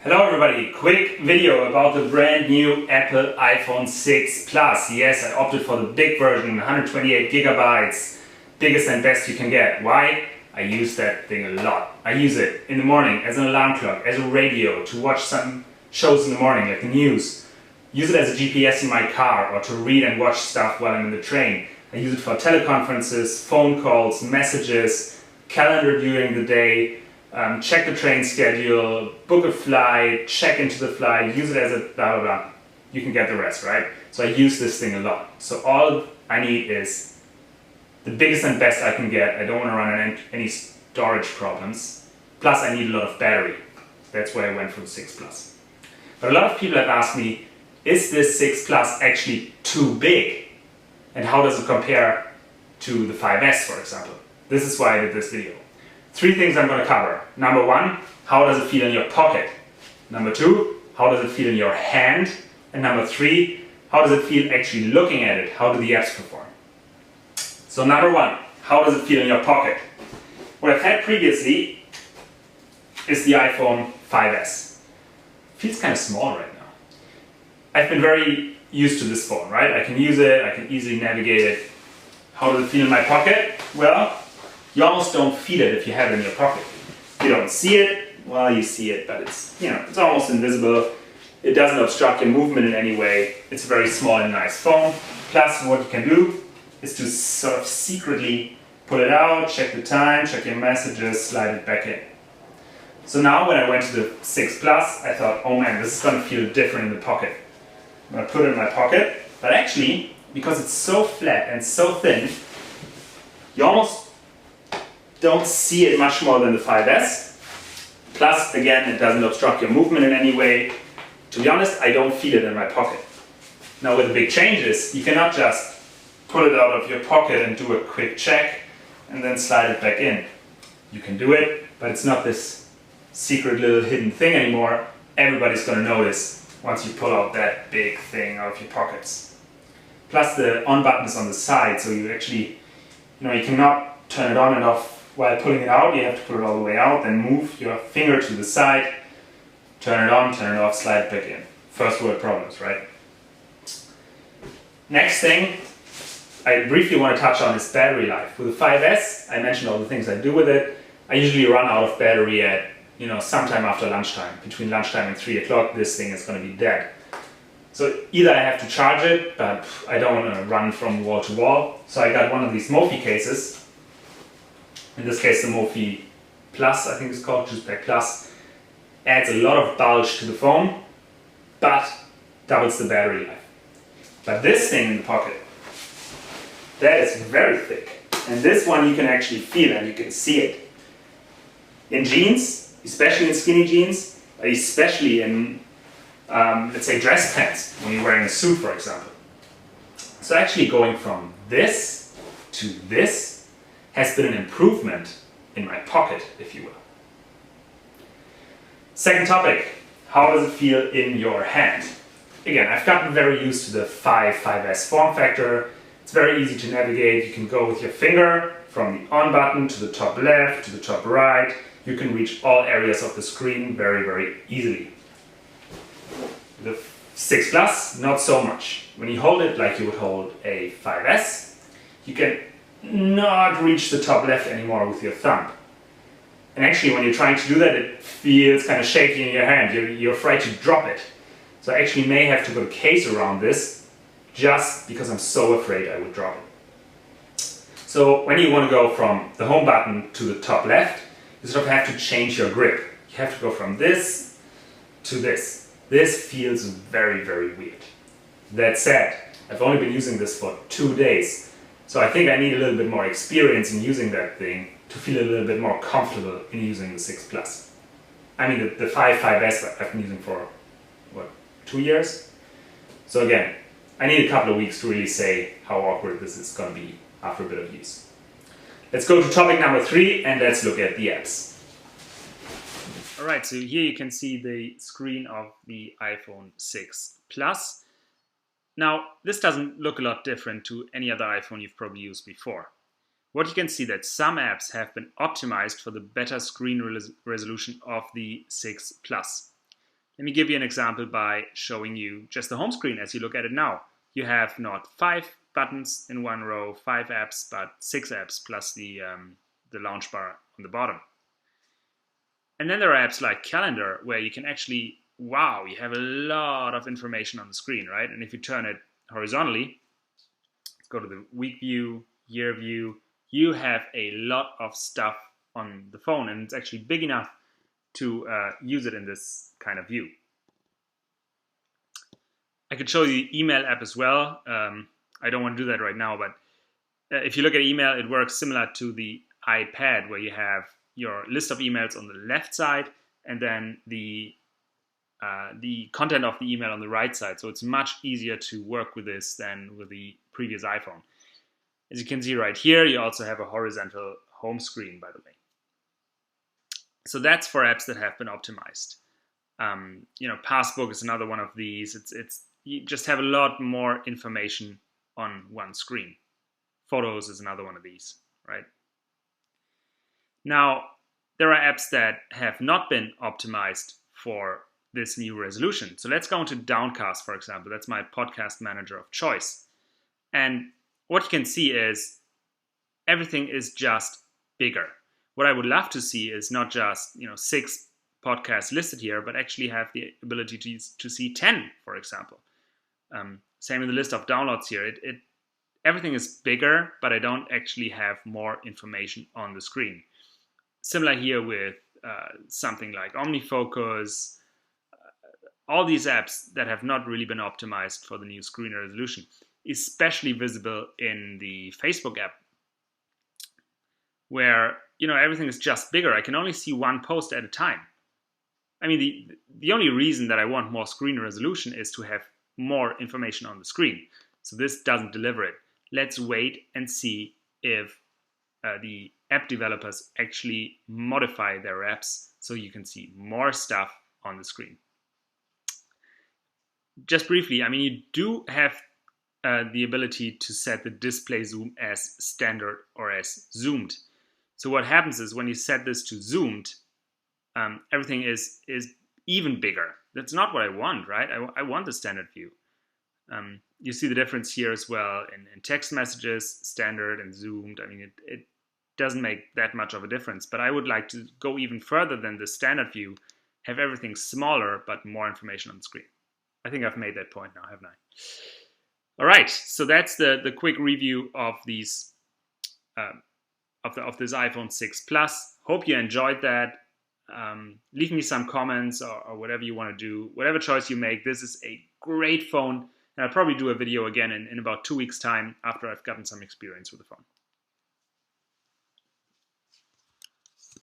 Hello everybody, quick video about the brand new Apple iPhone 6 Plus. Yes, I opted for the big version, 128 gigabytes, biggest and best you can get. Why? I use that thing a lot. I use it in the morning as an alarm clock, as a radio, to watch some shows in the morning, like the news. Use it as a GPS in my car, or to read and watch stuff while I'm in the train. I use it for teleconferences, phone calls, messages, calendar during the day, check the train schedule, book a flight, check into the flight, use it as a blah blah blah. You can get the rest, right? So I use this thing a lot. So all I need is the biggest and best I can get. I don't want to run into any storage problems. Plus I need a lot of battery. That's why I went for the 6 Plus. But a lot of people have asked me, is this 6 Plus actually too big? And how does it compare to the 5S, for example? This is why I did this video. 3 things I'm going to cover. Number 1, how does it feel in your pocket? Number 2, how does it feel in your hand? And number 3, how does it feel actually looking at it? How do the apps perform? So number 1, how does it feel in your pocket? What I've had previously is the iPhone 5S. Feels kind of small right now. I've been very used to this phone, right? I can use it, I can easily navigate it. How does it feel in my pocket? Well, you almost don't feel it if you have it in your pocket. You don't see it, well you see it, but it's almost invisible. It doesn't obstruct your movement in any way. It's a very small and nice phone. Plus what you can do is to sort of secretly pull it out, check the time, check your messages, slide it back in. So now when I went to the 6 Plus, I thought, oh man, this is going to feel different in the pocket. I'm going to put it in my pocket, but actually, because it's so flat and so thin, you almost don't see it much more than the 5S. Plus, again, it doesn't obstruct your movement in any way. To be honest, I don't feel it in my pocket. Now with the big changes, you cannot just pull it out of your pocket and do a quick check and then slide it back in. You can do it, but it's not this secret little hidden thing anymore. Everybody's going to notice once you pull out that big thing out of your pockets. Plus the on button is on the side, so you actually, you cannot turn it on and off while pulling it out. You have to pull it all the way out, then move your finger to the side, turn it on, turn it off, slide it back in. First world problems, right? Next thing I briefly want to touch on is battery life. With the 5S, I mentioned all the things I do with it. I usually run out of battery at sometime after lunchtime. Between lunchtime and 3 o'clock, this thing is going to be dead. So either I have to charge it, but I don't want to run from wall to wall. So I got one of these Mophie cases. In this case, the Mophie Plus, I think it's called, Juice Pack Plus, adds a lot of bulge to the phone, but doubles the battery life. But this thing in the pocket, that is very thick. And this one you can actually feel and you can see it. In jeans, especially in skinny jeans, especially in, let's say, dress pants, when you're wearing a suit, for example. So actually going from this to this has been an improvement in my pocket, if you will. Second topic, how does it feel in your hand? Again, I've gotten very used to the 5S form factor. It's very easy to navigate. You can go with your finger from the on button to the top left, to the top right. You can reach all areas of the screen very, very easily. The 6 Plus, not so much. When you hold it like you would hold a 5S, you can not reach the top left anymore with your thumb. And actually when you're trying to do that, it feels kind of shaky in your hand. You're afraid to drop it. So I actually may have to put a case around this just because I'm so afraid I would drop it. So when you want to go from the home button to the top left, you sort of have to change your grip. You have to go from this to this. This feels very, very weird. That said, I've only been using this for 2 days. So I think I need a little bit more experience in using that thing to feel a little bit more comfortable in using the 6 Plus. I mean, the 5S I've been using for, 2 years? So again, I need a couple of weeks to really say how awkward this is going to be after a bit of use. Let's go to topic number 3 and let's look at the apps. Alright, so here you can see the screen of the iPhone 6 Plus. Now, this doesn't look a lot different to any other iPhone you've probably used before. What you can see that some apps have been optimized for the better screen resolution of the 6 Plus. Let me give you an example by showing you just the home screen as you look at it now. You have not 5 buttons in one row, 5 apps, but 6 apps plus the launch bar on the bottom. And then there are apps like Calendar where you can actually, wow, you have a lot of information on the screen, right? And if you turn it horizontally, go to the week view, year view, you have a lot of stuff on the phone, and it's actually big enough to use it in this kind of view. I could show you the email app as well. I don't want to do that right now, but if you look at email, it works similar to the iPad, where you have your list of emails on the left side and then the content of the email on the right side. So it's much easier to work with this than with the previous iPhone. As you can see right here, you also have a horizontal home screen, by the way. So that's for apps that have been optimized. Passbook is another one of these. It's you just have a lot more information on one screen. Photos is another one of these, right? Now, there are apps that have not been optimized for this new resolution. So let's go into Downcast, for example. That's my podcast manager of choice. And what you can see is everything is just bigger. What I would love to see is not just 6 podcasts listed here, but actually have the ability to see 10, for example. Same in the list of downloads here. Everything is bigger, but I don't actually have more information on the screen. Similar here with something like OmniFocus, all these apps that have not really been optimized for the new screen resolution, especially visible in the Facebook app, where everything is just bigger. I can only see one post at a time. I mean, the only reason that I want more screen resolution is to have more information on the screen. So this doesn't deliver it. Let's wait and see if the app developers actually modify their apps so you can see more stuff on the screen. Just briefly, I mean, you do have the ability to set the display zoom as standard or as zoomed. So what happens is when you set this to zoomed, everything is even bigger. That's not what I want, right? I want the standard view. You see the difference here as well in text messages, standard and zoomed. I mean, it doesn't make that much of a difference, but I would like to go even further than the standard view, have everything smaller, but more information on the screen. I think I've made that point now, haven't I? All right, so that's the quick review of these of this iPhone 6 Plus. Hope you enjoyed that. Leave me some comments or whatever you want to do. Whatever choice you make, this is a great phone. And I'll probably do a video again in about 2 weeks' time after I've gotten some experience with the phone.